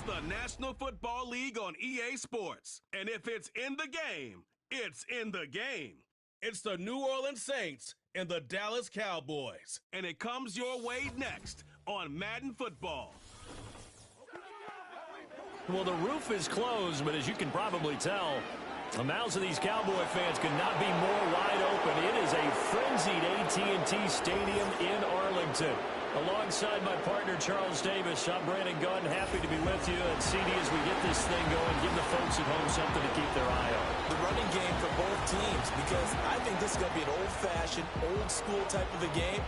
the National Football League on EA Sports. And if it's in the game, it's in the game. It's the New Orleans Saints and the Dallas Cowboys. And it comes your way next on Madden Football. Well, the roof is closed, but as you can probably tell, the mouths of these Cowboy fans could not be more wide open. It is a frenzied AT&T Stadium in Arlington. Alongside my partner, Charles Davis, I'm Brandon Gunn. Happy to be with you. And CD, as we get this thing going, give the folks at home something to keep their eye on. The running game for both teams, because I think this is going to be an old-fashioned, old-school type of a game.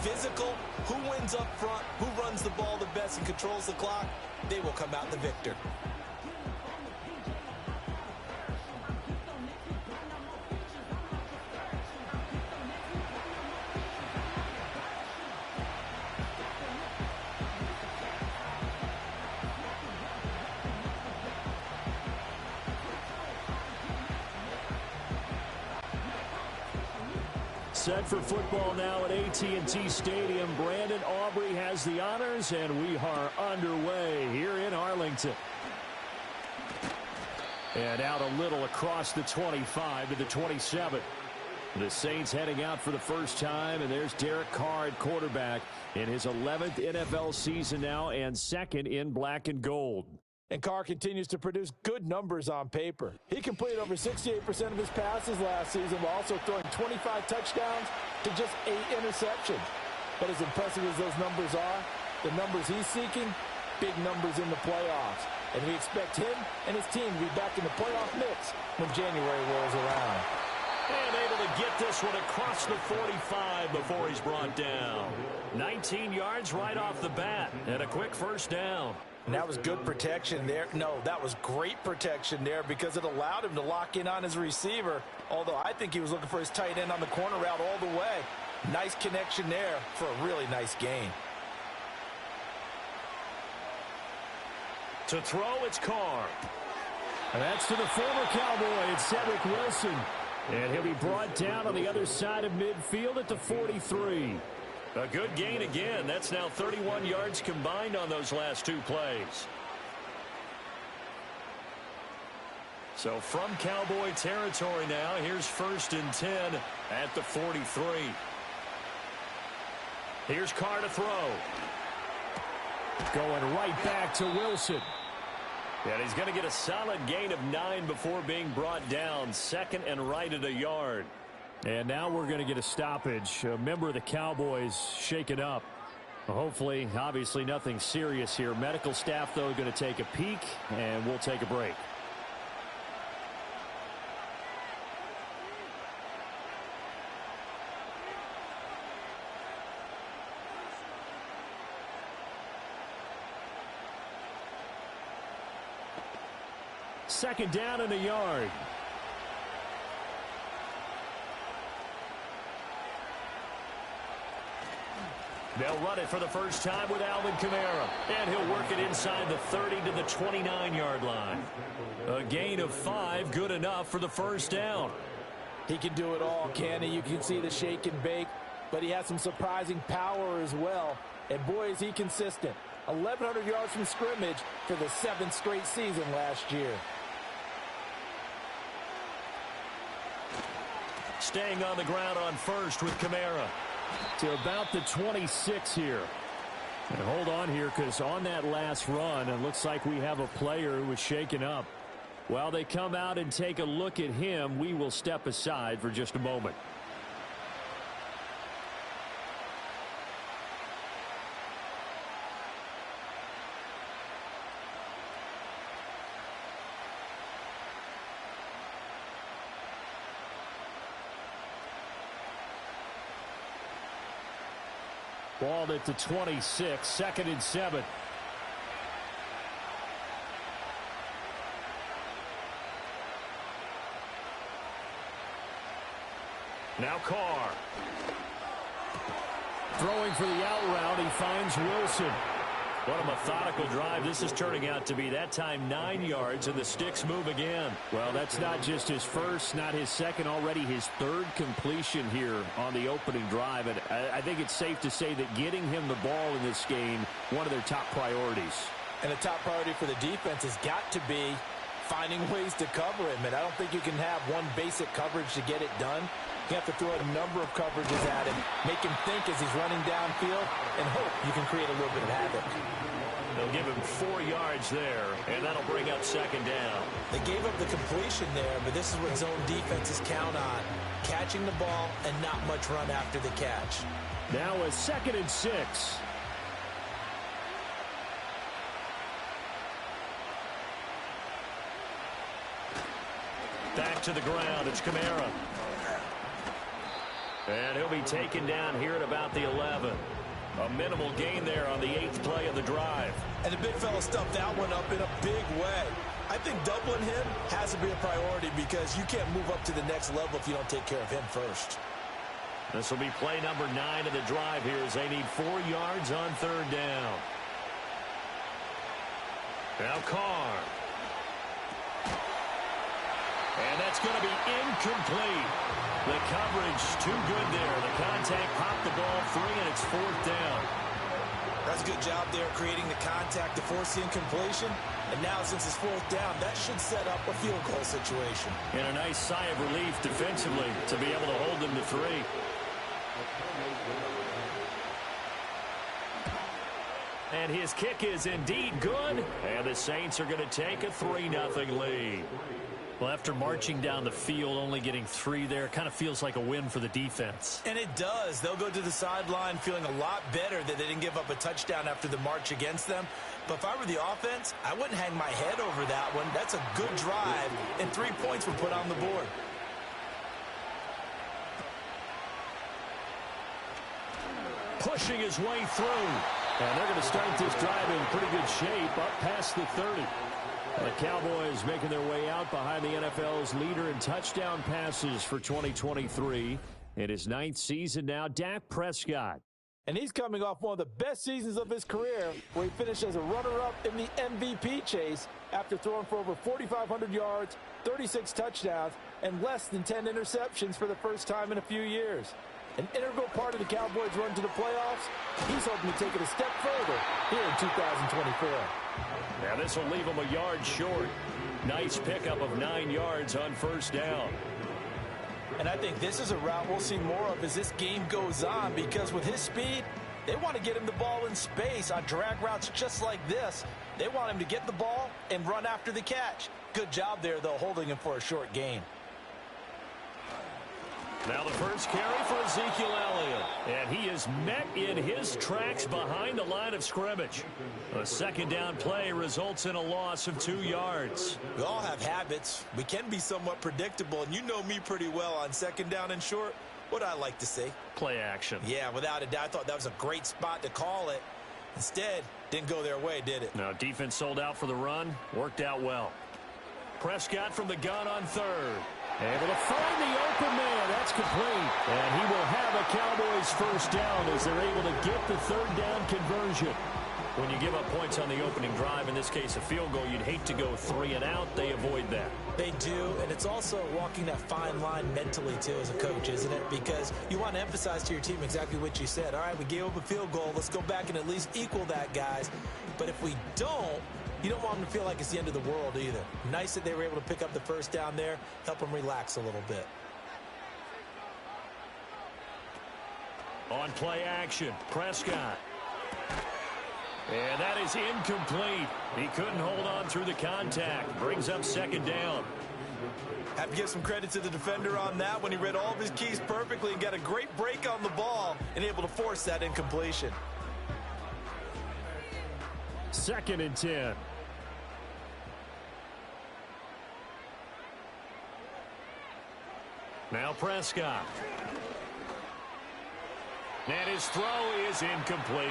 Physical, who wins up front, who runs the ball the best and controls the clock, they will come out the victor. Set for football now at AT&T Stadium. Brandon Aubrey has the honors, and we are underway here in Arlington. And out a little across the 25 to the 27. The Saints heading out for the first time, and there's Derek Carr at quarterback in his 11th NFL season now and second in black and gold. And Carr continues to produce good numbers on paper. He completed over 68% of his passes last season while also throwing 25 touchdowns to just 8 interceptions. But as impressive as those numbers are, the numbers he's seeking, big numbers in the playoffs. And we expect him and his team to be back in the playoff mix when January rolls around. And able to get this one across the 45 before he's brought down. 19 yards right off the bat and a quick first down. And that was good protection there. No, that was great protection there because it allowed him to lock in on his receiver, although I think he was looking for his tight end on the corner route all the way. Nice connection there for a really nice gain. To throw, it's Carr. And that's to the former Cowboy. It's Cedric Wilson. And he'll be brought down on the other side of midfield at the 43. A good gain again. That's now 31 yards combined on those last two plays. So from Cowboy territory now, here's 1st and 10 at the 43. Here's Carr to throw. Going right back to Wilson. And he's going to get a solid gain of 9 before being brought down. Second and right at a yard. And now we're going to get a stoppage. A member of the Cowboys shaken up. Hopefully, obviously nothing serious here. Medical staff, though, going to take a peek, and we'll take a break. Second down and a yard. They'll run it for the first time with Alvin Kamara. And he'll work it inside the 30 to the 29-yard line. A gain of 5, good enough for the first down. He can do it all, can he? You can see the shake and bake, but he has some surprising power as well. And boy, is he consistent. 1,100 yards from scrimmage for the 7th straight season last year. Staying on the ground on first with Kamara. To about the 26 here. And hold on here, because on that last run, it looks like we have a player who was shaken up. While they come out and take a look at him, we will step aside for just a moment. Ball at the 26, 2nd and 7. Now Carr. Throwing for the out route, he finds Wilson. What a methodical drive this is turning out to be. That time 9 yards, and the sticks move again. Well, that's not just his first, not his second, already his 3rd completion here on the opening drive. And I think it's safe to say that getting him the ball in this game, one of their top priorities. And the top priority for the defense has got to be finding ways to cover him. And I don't think you can have one basic coverage to get it done. You have to throw a number of coverages at him, make him think as he's running downfield, and hope you can create a little bit of havoc. They'll give him 4 yards there, and that'll bring up second down. They gave up the completion there, but this is what zone defenses count on. Catching the ball and not much run after the catch. Now a 2nd and 6. Back to the ground. It's Kamara. And he'll be taken down here at about the 11. A minimal gain there on the 8th play of the drive. And the big fella stuffed that one up in a big way. I think doubling him has to be a priority because you can't move up to the next level if you don't take care of him first. This will be play number 9 of the drive here as they need 4 yards on 3rd down. Now Carr. And that's going to be incomplete. The coverage too good there. The contact popped the ball free, and it's 4th down. That's a good job there creating the contact to force the incompletion. And now since it's 4th down, that should set up a field goal situation. And a nice sigh of relief defensively to be able to hold them to 3. And his kick is indeed good. And the Saints are going to take a 3-0 lead. Well, after marching down the field, only getting 3 there, kind of feels like a win for the defense. And it does. They'll go to the sideline feeling a lot better that they didn't give up a touchdown after the march against them. But if I were the offense, I wouldn't hang my head over that one. That's a good drive, and 3 points were put on the board. Pushing his way through. And they're going to start this drive in pretty good shape up past the 30. The Cowboys making their way out behind the NFL's leader in touchdown passes for 2023. In his 9th season now, Dak Prescott. And he's coming off one of the best seasons of his career, where he finished as a runner-up in the MVP chase after throwing for over 4,500 yards, 36 touchdowns, and less than 10 interceptions for the first time in a few years. An integral part of the Cowboys' run to the playoffs. He's hoping to take it a step further here in 2024. Now this will leave him a yard short. Nice pickup of 9 yards on 1st down. And I think this is a route we'll see more of as this game goes on, because with his speed, they want to get him the ball in space on drag routes just like this. They want him to get the ball and run after the catch. Good job there, though, holding him for a short gain. Now the first carry for Ezekiel Elliott. And he is met in his tracks behind the line of scrimmage. A 2nd down play results in a loss of 2 yards. We all have habits. We can be somewhat predictable, and you know me pretty well on 2nd down and short. What I like to say? Play action. Yeah, without a doubt. I thought that was a great spot to call it. Instead, didn't go their way, did it? No, defense sold out for the run. Worked out well. Prescott from the gun on 3rd. Able to find the open man. That's complete. And he will have a Cowboys 1st down as they're able to get the 3rd down conversion. When you give up points on the opening drive, in this case a field goal, you'd hate to go 3 and out. They avoid that. They do, and it's also walking that fine line mentally, too, as a coach, isn't it? Because you want to emphasize to your team exactly what you said. All right, we gave up a field goal. Let's go back and at least equal that, guys. But if we don't, you don't want them to feel like it's the end of the world either. Nice that they were able to pick up the 1st down there, help them relax a little bit. On play action, Prescott. And that is incomplete. He couldn't hold on through the contact. Brings up 2nd down. Have to give some credit to the defender on that when he read all of his keys perfectly and got a great break on the ball and able to force that incompletion. 2nd and 10. Now Prescott. And his throw is incomplete.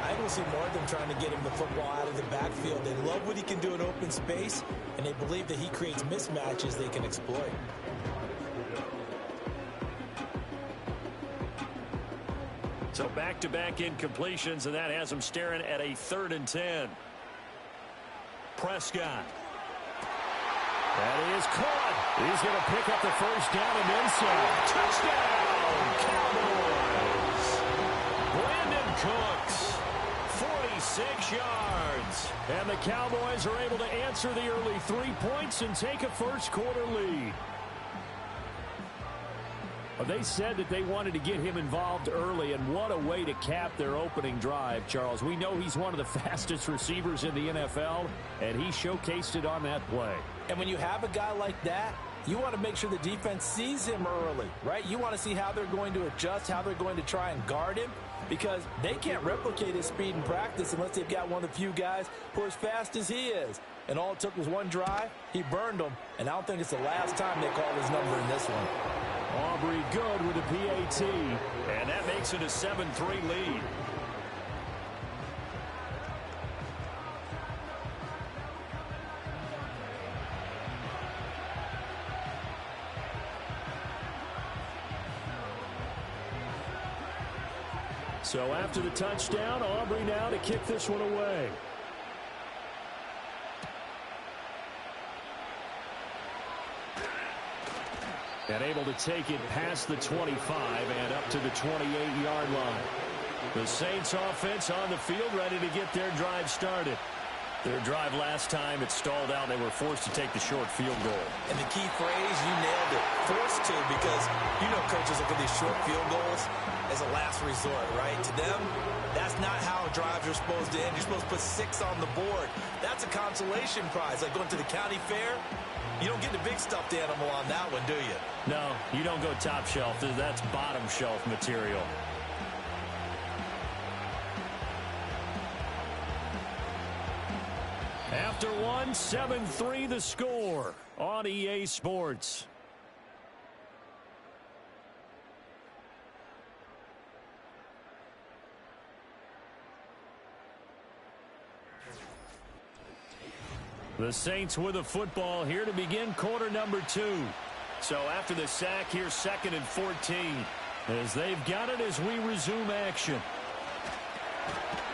I will see more of them trying to get him the football out of the backfield. They love what he can do in open space, and they believe that he creates mismatches they can exploit. So back-to-back incompletions, and that has him staring at a 3rd and 10. Prescott. That is caught. He's going to pick up the 1st down and then some. Touchdown, Cowboys. Brandon Cooks, 6 yards. And the Cowboys are able to answer the early 3 points and take a first-quarter lead. Well, they said that they wanted to get him involved early, and what a way to cap their opening drive, Charles. We know he's one of the fastest receivers in the NFL, and he showcased it on that play. And when you have a guy like that, you want to make sure the defense sees him early, right? You want to see how they're going to adjust, how they're going to try and guard him, because they can't replicate his speed in practice unless they've got one of the few guys who are as fast as he is. And all it took was one drive. He burned them, and I don't think it's the last time they call his number in this one. Aubrey good with a PAT, and that makes it a 7-3 lead. So after the touchdown, Aubrey now to kick this one away. And able to take it past the 25 and up to the 28-yard line. The Saints offense on the field ready to get their drive started. Their drive last time, it stalled out. They were forced to take the short field goal. And the key phrase, you nailed it, forced to, because you know coaches look at these short field goals as a last resort, right? To them, that's not how drives are supposed to end. You're supposed to put 6 on the board. That's a consolation prize, like going to the county fair. You don't get the big stuffed animal on that one, do you? No, you don't go top shelf. That's bottom shelf material. After one, 7-3 the score on EA Sports. The Saints with the football here to begin quarter number 2. So after the sack, here's 2nd and 14. As they've got it as we resume action.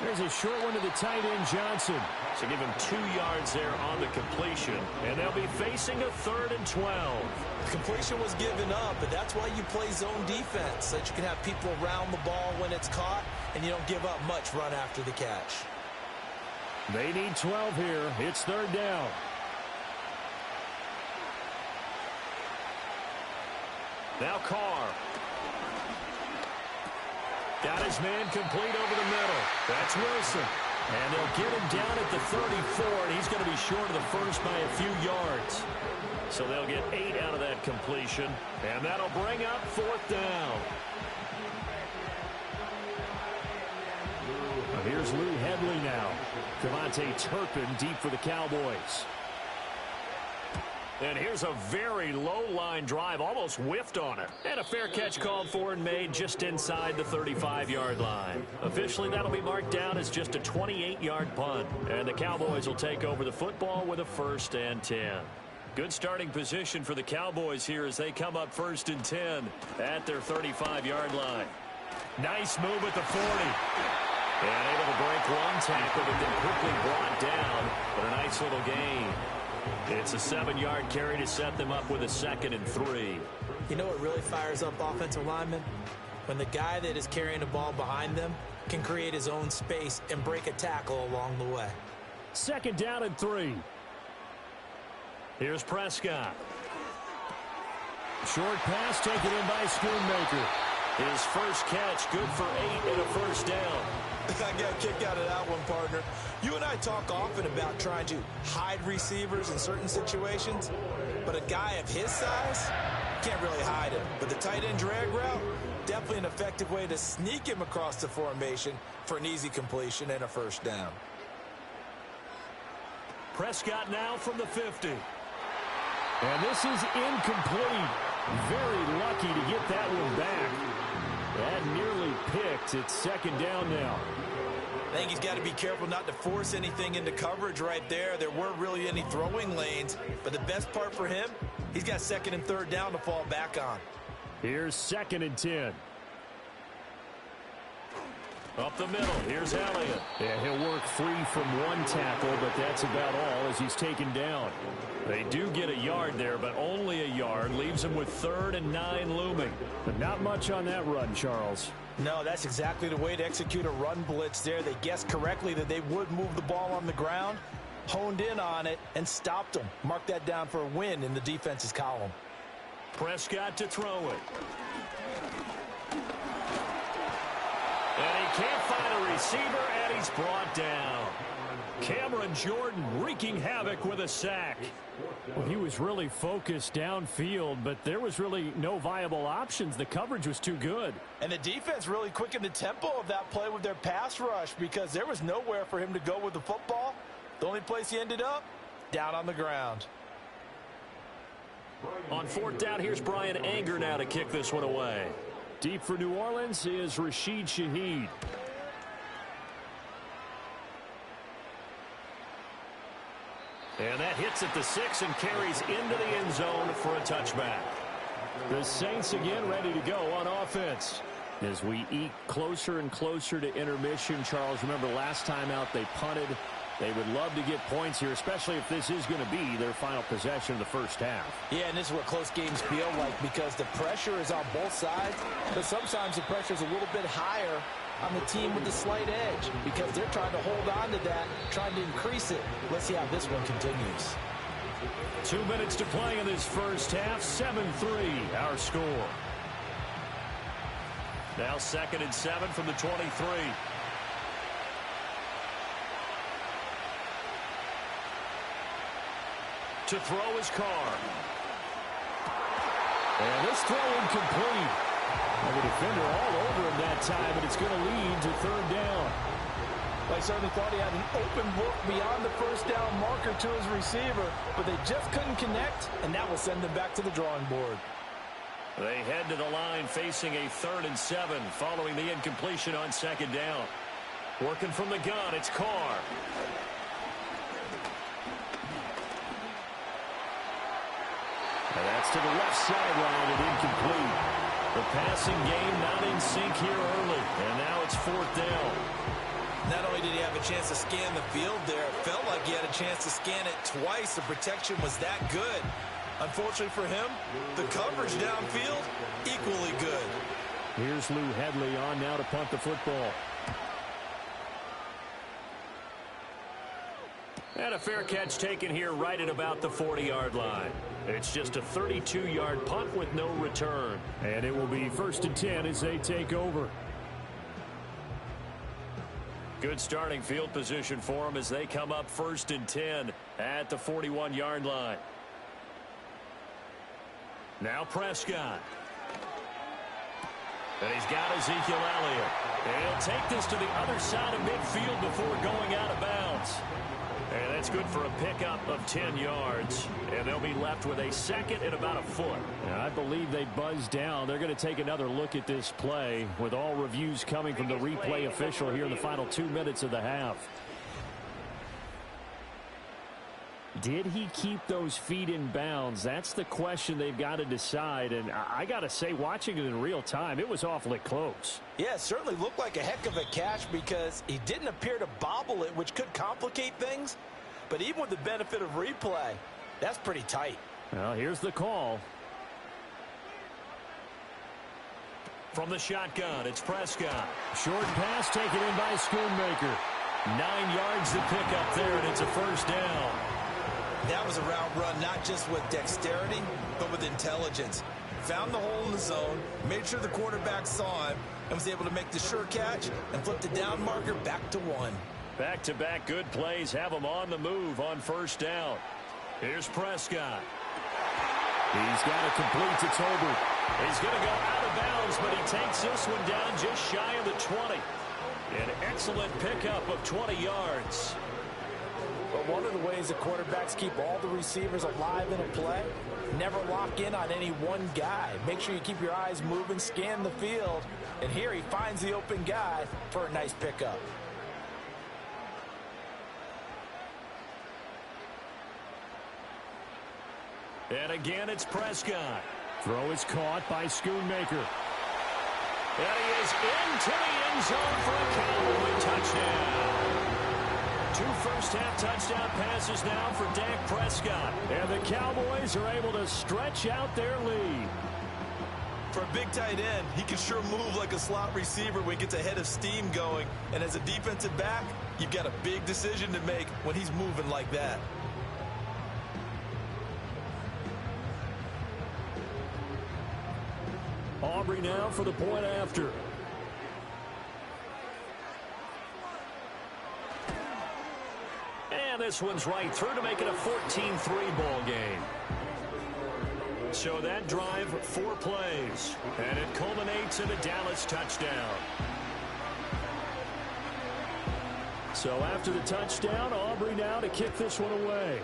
There's a short one to the tight end, Johnson. So give him 2 yards there on the completion. And they'll be facing a 3rd and 12. Completion was given up, but that's why you play zone defense, so that you can have people around the ball when it's caught, and you don't give up much run after the catch. They need 12 here. It's 3rd down. Now Carr. Got his man complete over the middle. That's Wilson. And they'll get him down at the 34, and he's going to be short of the first by a few yards. So they'll get 8 out of that completion, and that'll bring up 4th down. Here's Lou Hedley now. Devontae Turpin deep for the Cowboys. And here's a very low-line drive, almost whiffed on it. And a fair catch called for and made just inside the 35-yard line. Officially, that'll be marked down as just a 28-yard punt. And the Cowboys will take over the football with a 1st and 10. Good starting position for the Cowboys here as they come up 1st and 10 at their 35-yard line. Nice move at the 40. And able to break one tackle, but then quickly brought down. But a nice little gain. It's a 7-yard carry to set them up with a 2nd and 3. You know what really fires up offensive linemen? When the guy that is carrying the ball behind them can create his own space and break a tackle along the way. 2nd down and 3. Here's Prescott. Short pass taken in by Schoonmaker. His first catch, good for 8 and a 1st down. I got a kick out of that one, partner. You and I talk often about trying to hide receivers in certain situations, but a guy of his size can't really hide him. But the tight end drag route, definitely an effective way to sneak him across the formation for an easy completion and a 1st down. Prescott now from the 50. And this is incomplete. Very lucky to get that one back. That nearly picked. It's 2nd down now. I think he's got to be careful not to force anything into coverage right there. There weren't really any throwing lanes. But the best part for him, he's got 2nd and 3rd down to fall back on. Here's 2nd and 10. Up the middle, here's Elliott. Yeah, he'll work free from one tackle, but that's about all as he's taken down. They do get a yard there, but only a yard. Leaves him with 3rd and 9 looming. But not much on that run, Charles. No, that's exactly the way to execute a run blitz there. They guessed correctly that they would move the ball on the ground, honed in on it, and stopped them. Mark that down for a win in the defense's column. Prescott to throw it. And he can't find a receiver, and he's brought down. Cameron Jordan wreaking havoc with a sack. Well, he was really focused downfield, but there was really no viable options. The coverage was too good. And the defense really quickened the tempo of that play with their pass rush because there was nowhere for him to go with the football. The only place he ended up, down on the ground. On 4th down, here's Brian Anger now to kick this one away. Deep for New Orleans is Rashid Shaheed. And that hits at the 6 and carries into the end zone for a touchback. The Saints again ready to go on offense. As we eke closer and closer to intermission, Charles, remember last time out they punted. They would love to get points here, especially if this is going to be their final possession of the first half. Yeah, and this is what close games feel like because the pressure is on both sides, but sometimes the pressure is a little bit higher on the team with the slight edge because they're trying to hold on to that, trying to increase it. Let's see how this one continues. 2 minutes to play in this first half. 7-3 our score. Now 2nd and 7 from the 23. To throw his Carr. And this throw incomplete. And the defender all over him that time, but it's going to lead to 3rd down. I certainly thought he had an open look beyond the first down marker to his receiver, but they just couldn't connect, and that will send them back to the drawing board. They head to the line facing a 3rd and 7 following the incompletion on 2nd down. Working from the gun, it's Carr. And that's to the left sideline and incomplete. The passing game not in sync here early, and now it's 4th down. Not only did he have a chance to scan the field there, it felt like he had a chance to scan it twice. The protection was that good. Unfortunately for him, the coverage downfield, equally good. Here's Lou Hedley on now to punt the football. And a fair catch taken here right at about the 40-yard line. It's just a 32-yard punt with no return. And it will be 1st and 10 as they take over. Good starting field position for them as they come up 1st and 10 at the 41-yard line. Now Prescott. And he's got Ezekiel Elliott. And he'll take this to the other side of midfield before going out of bounds. And that's good for a pickup of 10 yards. And they'll be left with a 2nd and about a foot. And I believe they buzzed down. They're going to take another look at this play with all reviews coming from the replay official here in the final 2 minutes of the half. Did he keep those feet in bounds? That's the question they've got to decide. And I got to say, watching it in real time, it was awfully close. Yeah, it certainly looked like a heck of a catch because he didn't appear to bobble it, which could complicate things. But even with the benefit of replay, that's pretty tight. Well, here's the call. From the shotgun, it's Prescott. Short pass taken in by Schoonmaker. 9 yards to pick up there, and it's a 1st down. That was a route run not just with dexterity, but with intelligence. Found the hole in the zone, made sure the quarterback saw him, and was able to make the sure catch and flip the down marker back to 1. Back-to-back good plays have them on the move on 1st down. Here's Prescott. He's got to complete to Tolbert. He's going to go out of bounds, but he takes this one down just shy of the 20. An excellent pickup of 20 yards. But one of the ways the quarterbacks keep all the receivers alive in a play, never lock in on any one guy. Make sure you keep your eyes moving, scan the field, and here he finds the open guy for a nice pickup. And again, it's Prescott. Throw is caught by Schoonmaker. And he is into the end zone for a Cowboy touchdown. 2 first-half touchdown passes now for Dak Prescott. And the Cowboys are able to stretch out their lead. For a big tight end, he can sure move like a slot receiver when he gets a head of steam going. And as a defensive back, you've got a big decision to make when he's moving like that. Aubrey now for the point after. And this one's right through to make it a 14-3 ball game. So that drive, 4 plays, and it culminates in a Dallas touchdown. So after the touchdown, Aubrey now to kick this one away.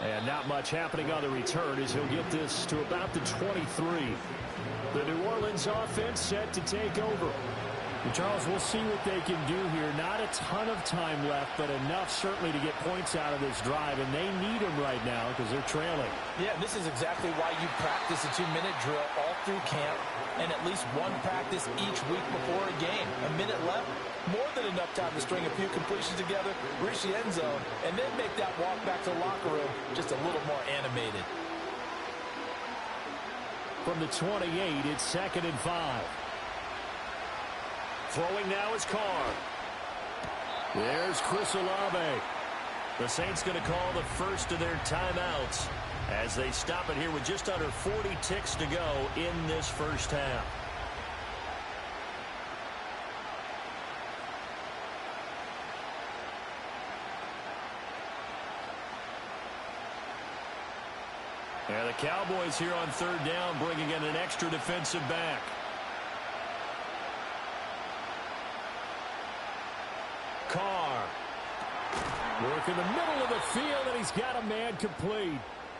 And not much happening on the return as he'll get this to about the 23. The New Orleans offense set to take over. And Charles, we'll see what they can do here. Not a ton of time left, but enough certainly to get points out of this drive, and they need them right now because they're trailing. Yeah, this is exactly why you practice a 2-minute drill all through camp and at least one practice each week before a game. A minute left, more than enough time to string a few completions together, reach the end zone, and then make that walk back to the locker room just a little more animated. From the 28, it's 2nd and 5. Throwing now is Carr. There's Chris Olave. The Saints going to call the first of their timeouts as they stop it here with just under 40 ticks to go in this first half. And the Cowboys here on 3rd down bringing in an extra defensive back. Carr. Work in the middle of the field, and he's got a man complete.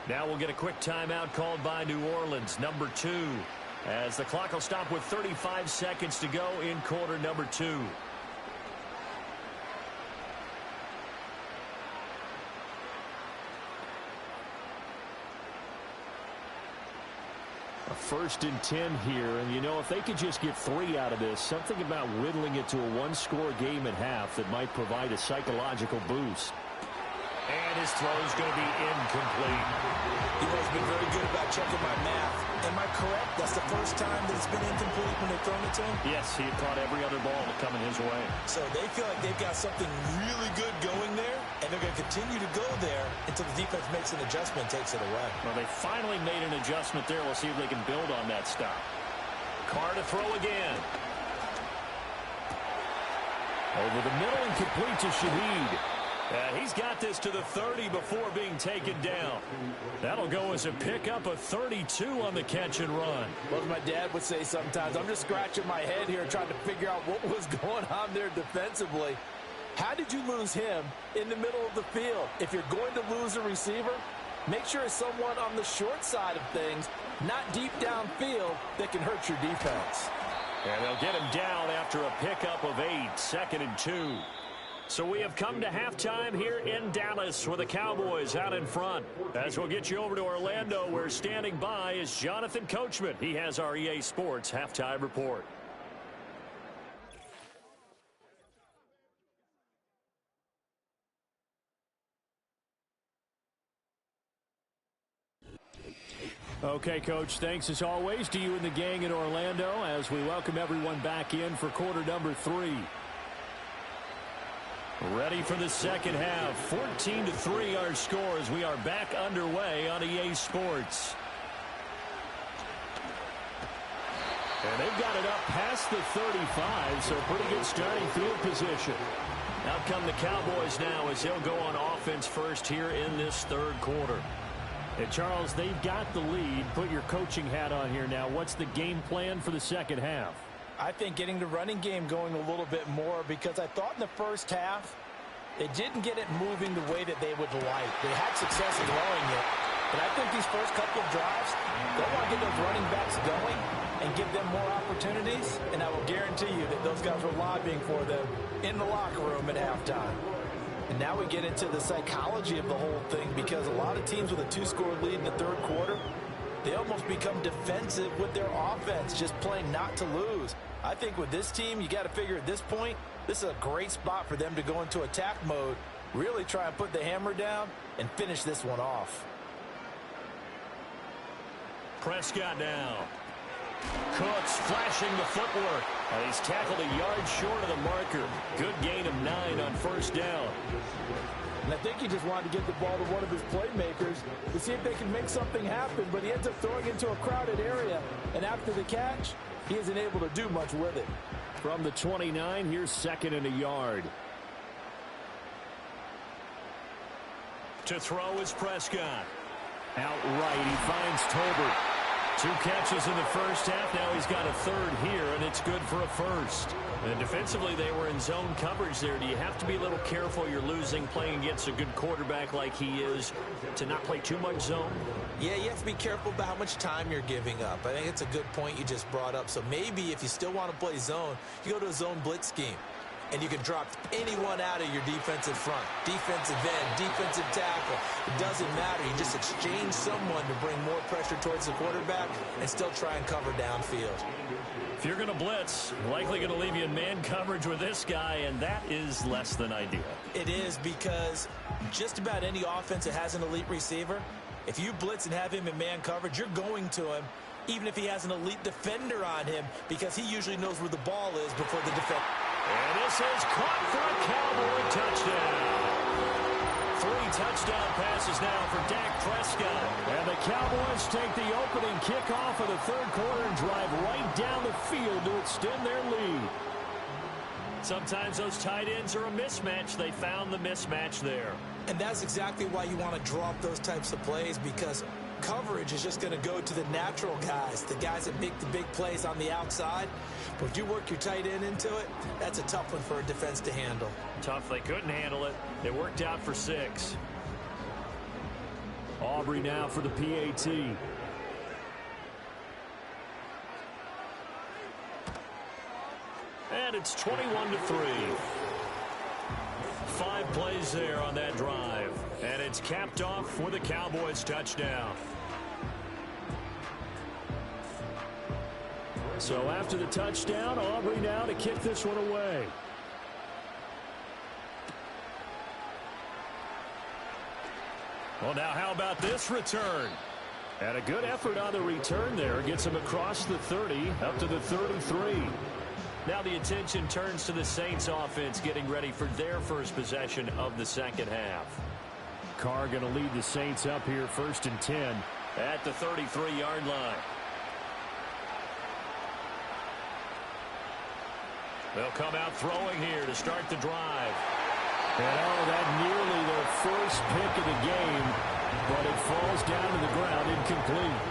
Now we'll get a quick timeout called by New Orleans, number 2, as the clock will stop with 35 seconds to go in quarter number 2. A 1st and 10 here, and you know, if they could just get 3 out of this, something about whittling it to a 1-score game at half that might provide a psychological boost. And his throw is going to be incomplete. He's been very good about checking my math. Am I correct? That's the first time that it's been incomplete when they've thrown it to him? Yes, he had caught every other ball coming his way. So they feel like they've got something really good going there, and they're going to continue to go there until the defense makes an adjustment and takes it away. Well, they finally made an adjustment there. We'll see if they can build on that stop. Carr to throw again. Over the middle and complete to Shaheed. He's got this to the 30 before being taken down. That'll go as a pickup of 32 on the catch and run. Well, as my dad would say sometimes, I'm just scratching my head here trying to figure out what was going on there defensively. How did you lose him in the middle of the field? If you're going to lose a receiver, make sure it's someone on the short side of things, not deep downfield, that can hurt your defense. And they'll get him down after a pickup of 8, 2nd and 2. So we have come to halftime here in Dallas with the Cowboys out in front. As we'll get you over to Orlando, where standing by is Jonathan Coachman. He has our EA Sports halftime report. Okay, Coach, thanks as always to you and the gang in Orlando as we welcome everyone back in for quarter number 3. Ready for the second half. 14-3 our score as we are back underway on EA Sports. And they've got it up past the 35, so pretty good starting field position. Out come the Cowboys now as they'll go on offense first here in this 3rd quarter. And Charles, they've got the lead. Put your coaching hat on here now. What's the game plan for the second half? I think getting the running game going a little bit more, because I thought in the first half they didn't get it moving the way that they would like. They had success in throwing it, but I think these first couple of drives, they want to get those running backs going and give them more opportunities, and I will guarantee you that those guys were lobbying for them in the locker room at halftime. And now we get into the psychology of the whole thing, because a lot of teams with a 2-score lead in the third quarter, they almost become defensive with their offense, just playing not to lose. I think with this team, you got to figure at this point, this is a great spot for them to go into attack mode, really try and put the hammer down and finish this one off. Prescott now. Cooks flashing the footwork. And he's tackled a yard short of the marker. Good gain of 9 on first down. And I think he just wanted to get the ball to one of his playmakers to see if they can make something happen, but he ends up throwing into a crowded area, and after the catch, he isn't able to do much with it. From the 29, here's 2nd and a yard. To throw is Prescott. Outright, he finds Tolbert. 2 catches in the first half. Now he's got a third here, and it's good for a first. And defensively, they were in zone coverage there. Do you have to be a little careful you're losing playing against a good quarterback like he is to not play too much zone? Yeah, you have to be careful about how much time you're giving up. I think it's a good point you just brought up. So maybe if you still want to play zone, you go to a zone blitz scheme. And you can drop anyone out of your defensive front. Defensive end, defensive tackle. It doesn't matter. You just exchange someone to bring more pressure towards the quarterback and still try and cover downfield. If you're going to blitz, likely going to leave you in man coverage with this guy, and that is less than ideal. It is, because just about any offense that has an elite receiver, if you blitz and have him in man coverage, you're going to him, even if he has an elite defender on him, because he usually knows where the ball is before the defender. And this is caught for a Cowboy touchdown. 3 touchdown passes now for Dak Prescott. And the Cowboys take the opening kickoff of the third quarter and drive right down the field to extend their lead. Sometimes those tight ends are a mismatch. They found the mismatch there. And that's exactly why you want to drop those types of plays, because coverage is just going to go to the natural guys, the guys that make the big plays on the outside. But if you work your tight end into it, that's a tough one for a defense to handle. Tough. They couldn't handle it. It worked out for 6. Aubrey now for the PAT. And it's 21-3. 5 plays there on that drive. And it's capped off with a Cowboys touchdown. So after the touchdown, Aubrey now to kick this one away. Well, now how about this return? And a good effort on the return there. Gets him across the 30, up to the 33. Now the attention turns to the Saints offense getting ready for their first possession of the second half. Carr going to lead the Saints up here, 1st and 10. At the 33-yard line. They'll come out throwing here to start the drive. And that nearly their first pick of the game, but it falls down to the ground incomplete.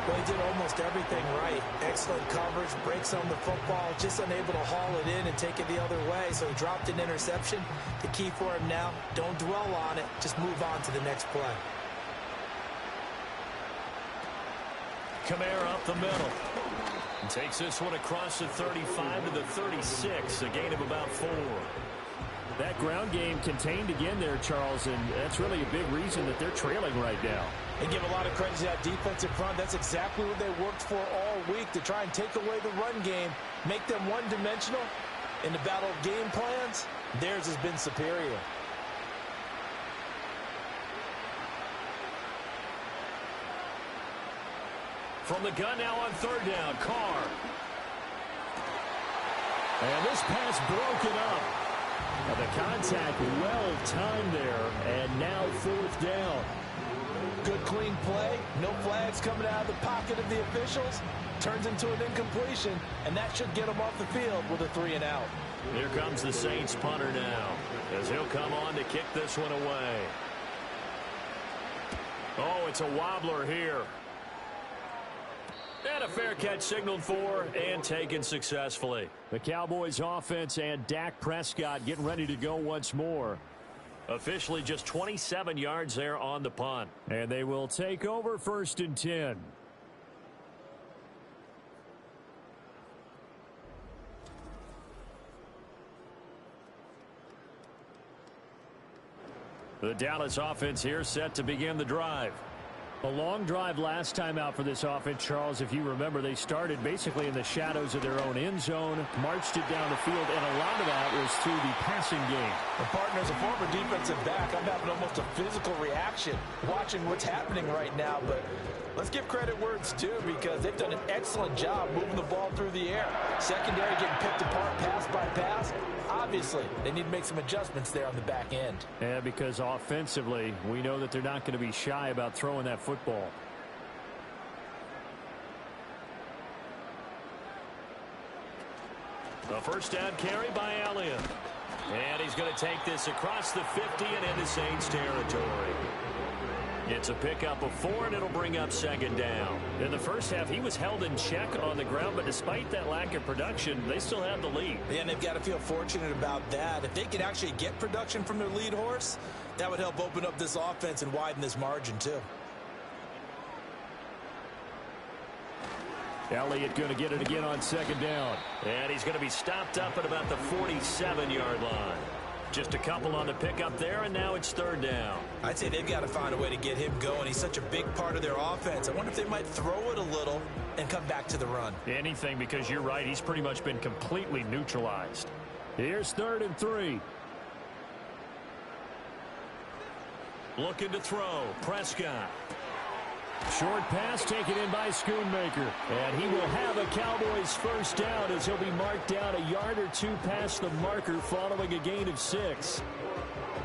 Well, he did almost everything right. Excellent coverage, breaks on the football, just unable to haul it in and take it the other way. So he dropped an interception. The key for him now, don't dwell on it. Just move on to the next play. Kamara up the middle. And takes this one across the 35 to the 36, a gain of about 4. That ground game contained again there, Charles, and that's really a big reason that they're trailing right now. And give a lot of credit to that defensive front. That's exactly what they worked for all week, to try and take away the run game, make them one-dimensional. In the battle of game plans, theirs has been superior. From the gun now on 3rd down, Carr. And this pass broken up. And the contact well timed there, and now 4th down. Good clean play, no flags coming out of the pocket of the officials. Turns into an incompletion, and that should get them off the field with a 3-and-out. Here comes the Saints punter now, as he'll come on to kick this one away. Oh, it's a wobbler here. And a fair catch signaled for and taken successfully. The Cowboys offense and Dak Prescott getting ready to go once more. Officially just 27 yards there on the punt. And they will take over 1st and 10. The Dallas offense here set to begin the drive. A long drive last time out for this offense, Charles. If you remember, they started basically in the shadows of their own end zone, marched it down the field, and a lot of that was through the passing game. And partner, as a former defensive back, I'm having almost a physical reaction watching what's happening right now. But let's give credit where it's due, because they've done an excellent job moving the ball through the air. Secondary getting picked apart pass by pass. Obviously, they need to make some adjustments there on the back end. Yeah, because offensively, we know that they're not going to be shy about throwing that football. The first down carry by Elliott. And he's going to take this across the 50 and into Saints territory. It's a pickup of 4, and it'll bring up second down. In the first half, he was held in check on the ground, but despite that lack of production, they still have the lead. Yeah, and they've got to feel fortunate about that. If they can actually get production from their lead horse, that would help open up this offense and widen this margin too. Elliott going to get it again on second down. And he's going to be stopped up at about the 47-yard line. Just a couple on the pickup there, and now it's third down. I'd say they've got to find a way to get him going. He's such a big part of their offense. I wonder if they might throw it a little and come back to the run. Anything, because you're right. He's pretty much been completely neutralized. Here's 3rd and 3. Looking to throw. Prescott. Short pass taken in by Schoonmaker. And he will have a Cowboys first down as he'll be marked down a yard or two past the marker following a gain of 6.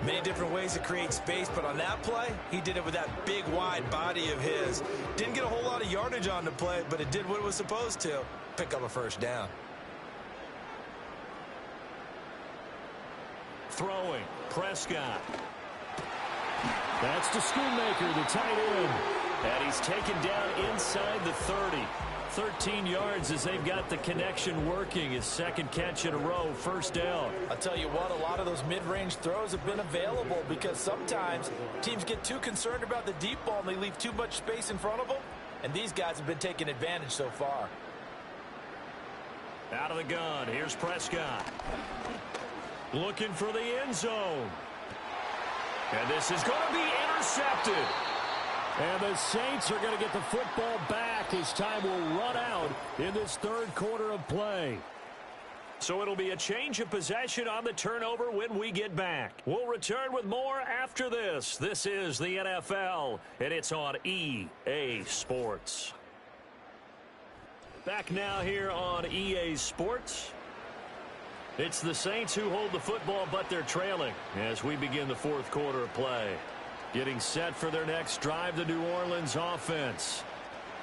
Many different ways to create space, but on that play, he did it with that big, wide body of his. Didn't get a whole lot of yardage on the play, but it did what it was supposed to. Pick up a first down. Throwing. Prescott. That's to Schoonmaker, the tight end. And he's taken down inside the 30. 13 yards as they've got the connection working. His second catch in a row, first down. I'll tell you what, a lot of those mid-range throws have been available, because sometimes teams get too concerned about the deep ball and they leave too much space in front of them. And these guys have been taking advantage so far. Out of the gun, here's Prescott. Looking for the end zone. And this is going to be intercepted. And the Saints are going to get the football back as time will run out in this third quarter of play. So it'll be a change of possession on the turnover when we get back. We'll return with more after this. This is the NFL, and it's on EA Sports. Back now here on EA Sports. It's the Saints who hold the football, but they're trailing as we begin the fourth quarter of play. Getting set for their next drive, the New Orleans offense.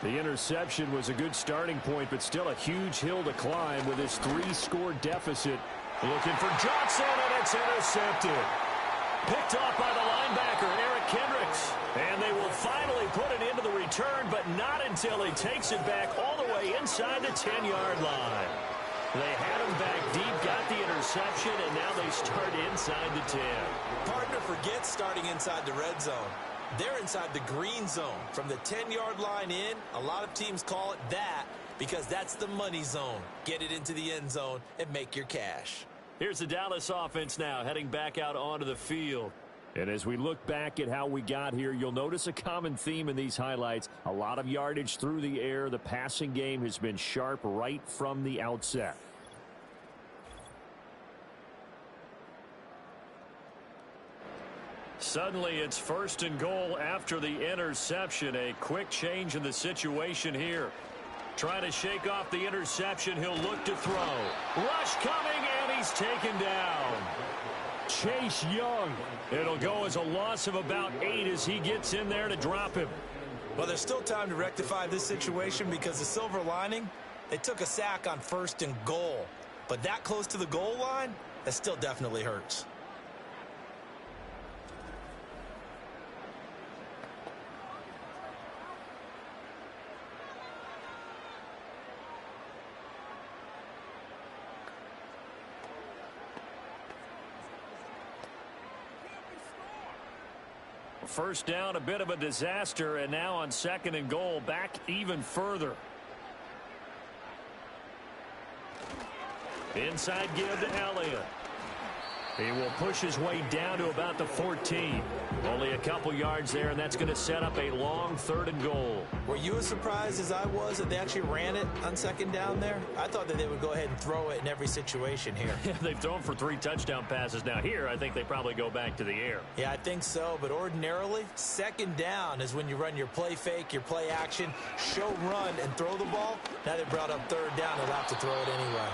The interception was a good starting point, but still a huge hill to climb with his 3-score deficit. Looking for Johnson, and it's intercepted. Picked off by the linebacker, Eric Kendricks. And they will finally put it into the return, but not until he takes it back all the way inside the 10-yard line. They had him back deep, got the interception, and now they start inside the 10. Partner forgets starting inside the red zone. They're inside the green zone. From the 10-yard line in, a lot of teams call it that because that's the money zone. Get it into the end zone and make your cash. Here's the Dallas offense now heading back out onto the field. And as we look back at how we got here, you'll notice a common theme in these highlights. A lot of yardage through the air. The passing game has been sharp right from the outset. Suddenly it's 1st and goal after the interception. A quick change in the situation here. Trying to shake off the interception. He'll look to throw. Rush coming, and he's taken down. Chase Young. It'll go as a loss of about 8 as he gets in there to drop him. Well, there's still time to rectify this situation because the silver lining, they took a sack on 1st and goal. But that close to the goal line, that still definitely hurts. First down, a bit of a disaster, and now on 2nd and goal, back even further. Inside give to Elliott. He will push his way down to about the 14. Only a couple yards there, and that's going to set up a long 3rd and goal. Were you as surprised as I was that they actually ran it on 2nd down there? I thought that they would go ahead and throw it in every situation here. They've thrown for 3 touchdown passes. Now here, I think they probably go back to the air. Yeah, I think so, but ordinarily, 2nd down is when you run your play fake, your play action, show run, and throw the ball. Now they brought up 3rd down, they'll have to throw it anyway.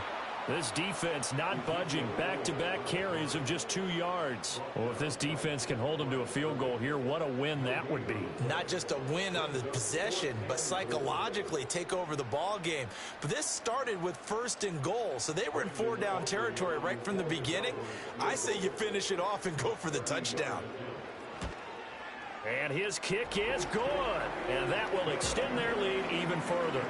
This defense not budging. Back-to-back carries of just 2 yards. Well, if this defense can hold them to a field goal here, what a win that would be. Not just a win on the possession, but psychologically take over the ball game. But this started with 1st and goal, so they were in 4-down territory right from the beginning. I say you finish it off and go for the touchdown. And his kick is good. And that will extend their lead even further.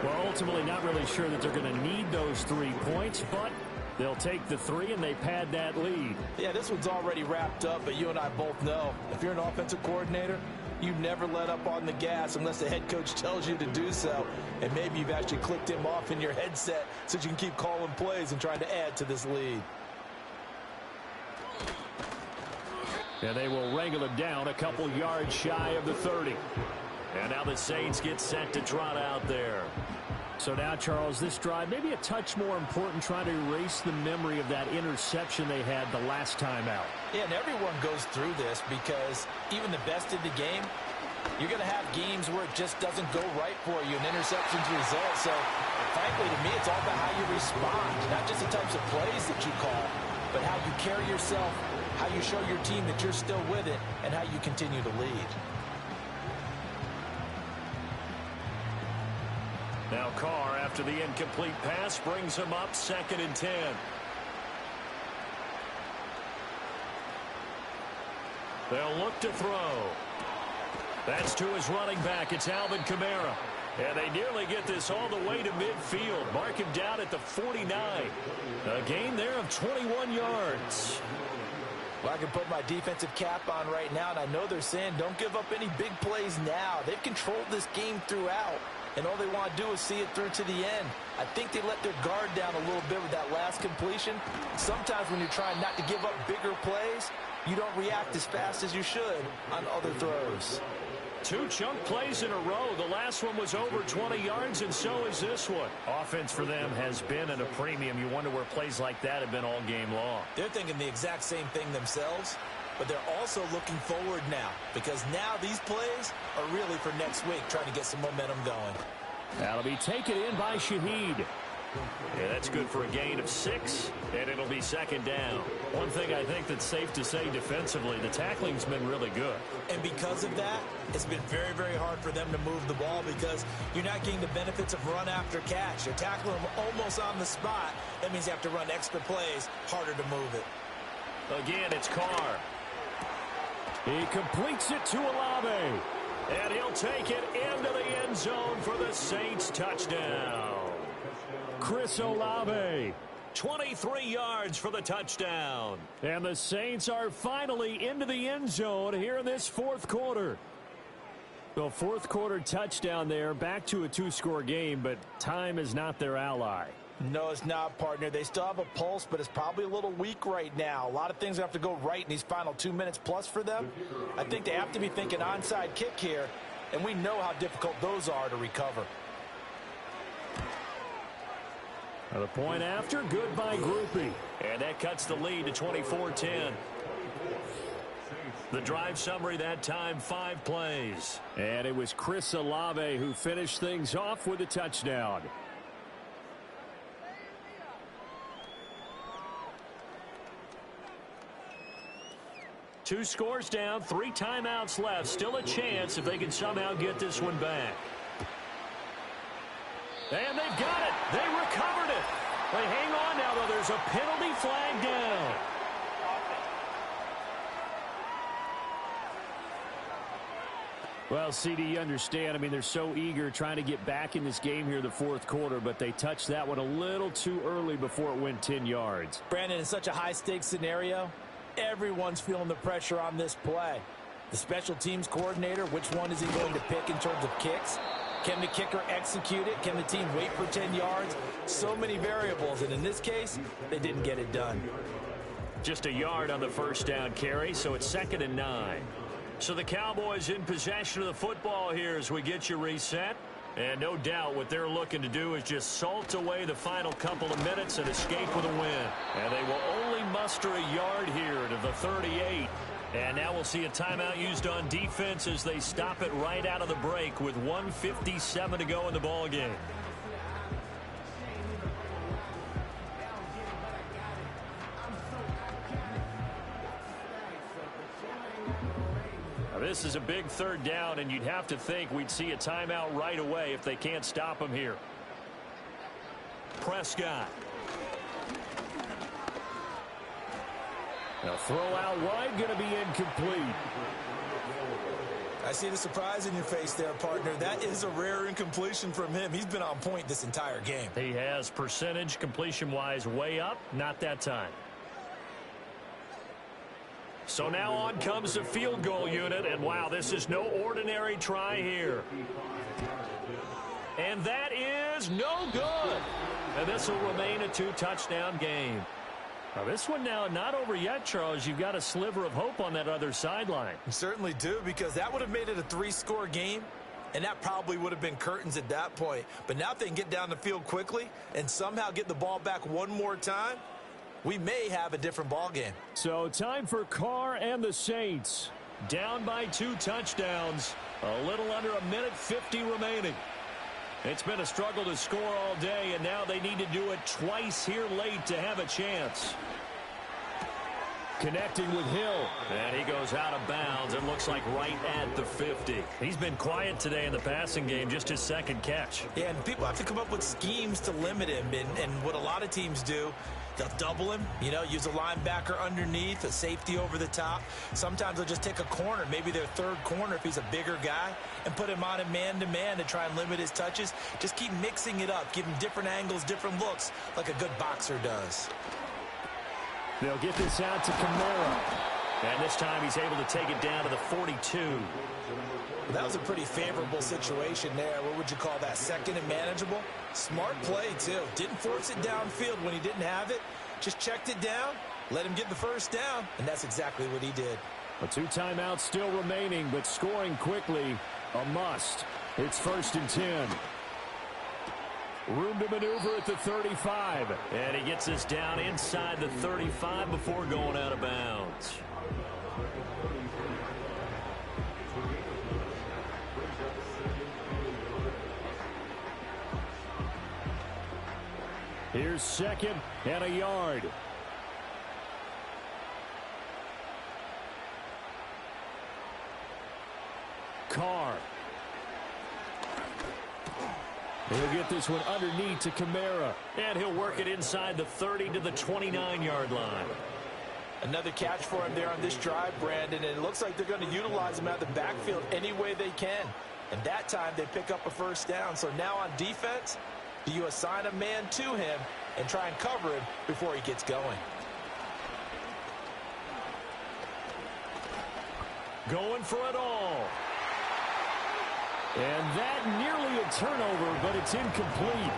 Well, ultimately not really sure that they're going to need those 3 points, but they'll take the 3 and they pad that lead. Yeah, this one's already wrapped up, but you and I both know if you're an offensive coordinator, you never let up on the gas unless the head coach tells you to do so. And maybe you've actually clicked him off in your headset so you can keep calling plays and trying to add to this lead. And they will wrangle him down a couple yards shy of the 30. And now the Saints get set to trot out there. So now, Charles, this drive maybe a touch more important, trying to erase the memory of that interception they had the last time out. Yeah, and everyone goes through this because even the best in the game, you're going to have games where it just doesn't go right for you, and interceptions result. So, frankly, to me, it's all about how you respond, not just the types of plays that you call, but how you carry yourself, how you show your team that you're still with it, and how you continue to lead. Now Carr, after the incomplete pass, brings him up 2nd and 10. They'll look to throw. That's to his running back. It's Alvin Kamara. And they nearly get this all the way to midfield. Mark him down at the 49. A gain there of 21 yards. Well, I can put my defensive cap on right now, and I know they're saying don't give up any big plays now. They've controlled this game throughout, and all they want to do is see it through to the end. I think they let their guard down a little bit with that last completion. Sometimes when you're trying not to give up bigger plays, you don't react as fast as you should on other throws. 2 chunk plays in a row. The last one was over 20 yards, and so is this one. Offense for them has been at a premium. You wonder where plays like that have been all game long. They're thinking the exact same thing themselves, but they're also looking forward now because now these plays are really for next week, trying to get some momentum going. That'll be taken in by Shaheed. Yeah, that's good for a gain of 6, and it'll be 2nd down. One thing I think that's safe to say defensively, the tackling's been really good. And because of that, it's been very, very hard for them to move the ball because you're not getting the benefits of run after catch. You're tackling them almost on the spot. That means you have to run extra plays, harder to move it. Again, it's Carr. He completes it to Olave. And he'll take it into the end zone for the Saints touchdown. Chris Olave, 23 yards for the touchdown. And the Saints are finally into the end zone here in this 4th quarter. The 4th quarter touchdown there, back to a 2-score game, but time is not their ally. No, it's not, partner. They still have a pulse, but it's probably a little weak right now. A lot of things have to go right in these final 2 minutes plus for them. I think they have to be thinking onside kick here, and we know how difficult those are to recover. The point after, good by Groupie. And that cuts the lead to 24-10. The drive summary that time, 5 plays. And it was Chris Olave who finished things off with a touchdown. Two scores down, 3 timeouts left. Still a chance if they can somehow get this one back. And they've got it. They recovered it. They hang on now, though. There's a penalty flag down. Well, CD, you understand. I mean, they're so eager trying to get back in this game here in the 4th quarter, but they touched that one a little too early before it went 10 yards. Brandon, in such a high-stakes scenario, everyone's feeling the pressure on this play. The special teams coordinator, which one is he going to pick in terms of kicks? Can the kicker execute it? Can the team wait for 10 yards? So many variables, and in this case, they didn't get it done. Just a yard on the first down carry, so it's 2nd and 9. So the Cowboys in possession of the football here as we get you reset. And no doubt what they're looking to do is just salt away the final couple of minutes and escape with a win. And they will only muster a yard here to the 38. And now we'll see a timeout used on defense as they stop it right out of the break with 1:57 to go in the ballgame. This is a big 3rd down, and you'd have to think we'd see a timeout right away if they can't stop him here. Prescott. A throw out wide, going to be incomplete. I see the surprise in your face there, partner. That is a rare incompletion from him. He's been on point this entire game. He has percentage completion-wise way up, not that time. So now on comes the field goal unit, and wow, this is no ordinary try here. And that is no good. And this will remain a 2-touchdown game. Now this one now not over yet, Charles. You've got a sliver of hope on that other sideline. You certainly do, because that would have made it a 3-score game, and that probably would have been curtains at that point. But now if they can get down the field quickly and somehow get the ball back one more time, we may have a different ball game. So time for Carr and the Saints. Down by 2 touchdowns. A little under 1:50 remaining. It's been a struggle to score all day, and now they need to do it twice here late to have a chance. Connecting with Hill. And he goes out of bounds. It looks like right at the 50. He's been quiet today in the passing game, just his 2nd catch. Yeah, and people have to come up with schemes to limit him. And what a lot of teams do, they'll double him, use a linebacker underneath, a safety over the top. Sometimes they'll just take a corner, maybe their 3rd corner if he's a bigger guy, and put him on a man-to-man to try and limit his touches. Just keep mixing it up, give him different angles, different looks, like a good boxer does. They'll get this out to Kamara. And this time he's able to take it down to the 42. That was a pretty favorable situation there. What would you call that? 2nd and manageable? Smart play, too. Didn't force it downfield when he didn't have it. Just checked it down, let him get the 1st down, and that's exactly what he did. A 2 timeouts still remaining, but scoring quickly, a must. It's 1st and 10. Room to maneuver at the 35. And he gets us down inside the 35 before going out of bounds. Here's 2nd and a yard. Carr. He'll get this one underneath to Kamara. And he'll work it inside the 30 to the 29-yard line. Another catch for him there on this drive, Brandon, and it looks like they're going to utilize him out of the backfield any way they can. And that time they pick up a 1st down. So now on defense, do you assign a man to him and try and cover him before he gets going? Going for it all. And that nearly a turnover, but it's incomplete.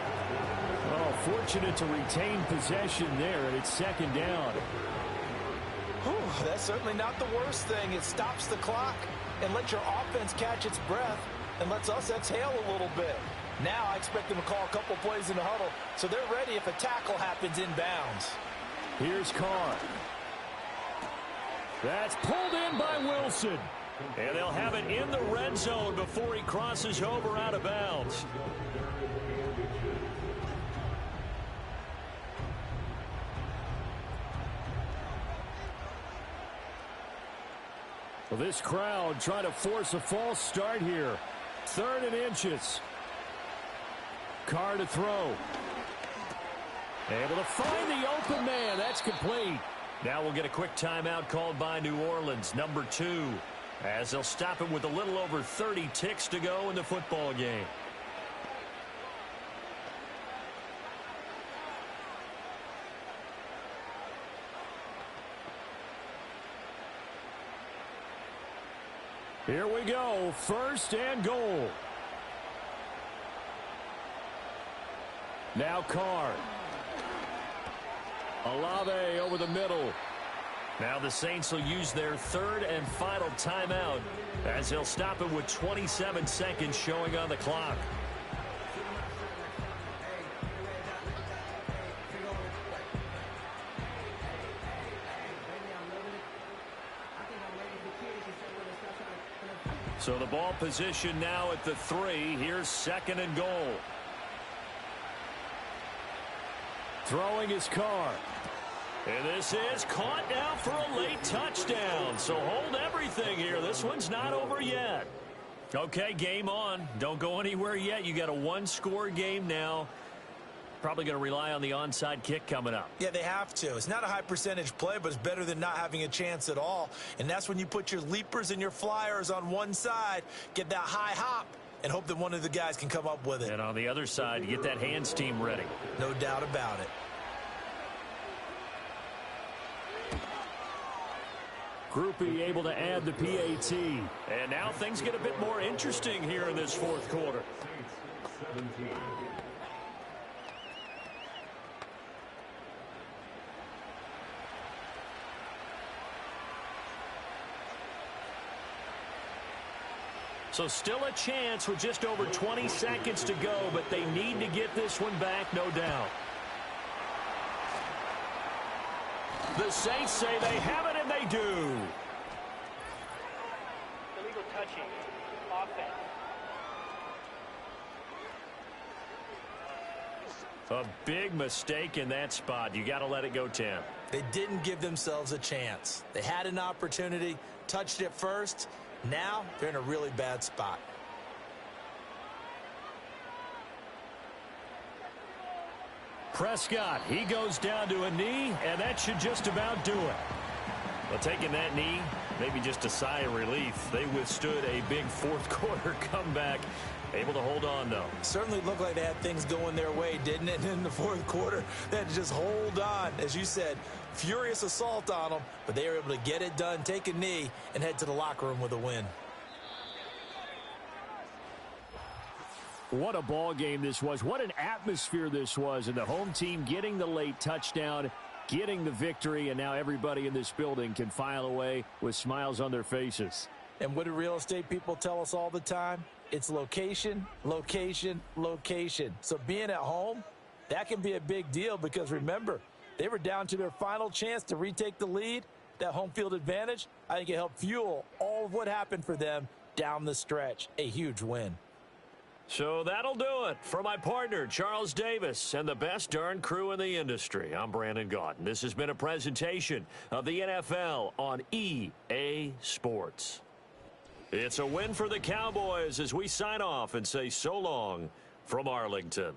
Oh, fortunate to retain possession there, and it's 2nd down. Whew, that's certainly not the worst thing. It stops the clock and lets your offense catch its breath and lets us exhale a little bit. Now I expect them to call a couple plays in the huddle, so they're ready if a tackle happens inbounds. Here's Carr. That's pulled in by Wilson. And they'll have it in the red zone before he crosses over out of bounds. Well, this crowd trying to force a false start here. 3rd and inches. Carr to throw. Able to find the open man. That's complete. Now we'll get a quick timeout called by New Orleans, number 2. As they'll stop him with a little over 30 ticks to go in the football game. Here we go, 1st and goal. Now Carr. Olave over the middle. Now the Saints will use their third and final timeout as they'll stop it with 27 seconds showing on the clock. So the ball position now at the 3. Here's 2nd and goal. Throwing his car. And this is caught now for a late touchdown. So hold everything here. This one's not over yet. Okay, game on. Don't go anywhere yet. You got a one-score game now. Probably going to rely on the onside kick coming up. Yeah, they have to. It's not a high percentage play, but it's better than not having a chance at all. And that's when you put your leapers and your flyers on one side, get that high hop, and hope that one of the guys can come up with it. And on the other side, you get that hands team ready. No doubt about it. Groupie able to add the PAT. And now things get a bit more interesting here in this fourth quarter. So still a chance with just over 20 seconds to go, but they need to get this one back, no doubt. The Saints say they have it, and they do. Illegal touching. Offense. A big mistake in that spot. You got to let it go, Tim. They didn't give themselves a chance. They had an opportunity, touched it first. Now they're in a really bad spot. Prescott, he goes down to a knee, and that should just about do it. Well, taking that knee, maybe just a sigh of relief. They withstood a big fourth quarter comeback. Able to hold on, though. Certainly looked like they had things going their way, didn't it? And in the fourth quarter, they had to just hold on. As you said, furious assault on them, but they were able to get it done, take a knee, and head to the locker room with a win. What a ball game this was. What an atmosphere this was. And the home team getting the late touchdown, getting the victory, and now everybody in this building can file away with smiles on their faces. And what do real estate people tell us all the time? It's location, location, location. So being at home, that can be a big deal because remember, they were down to their final chance to retake the lead. That home field advantage, I think it helped fuel all of what happened for them down the stretch. A huge win. So that'll do it for my partner, Charles Davis, and the best darn crew in the industry. I'm Brandon Gaudin. This has been a presentation of the NFL on EA Sports. It's a win for the Cowboys as we sign off and say so long from Arlington.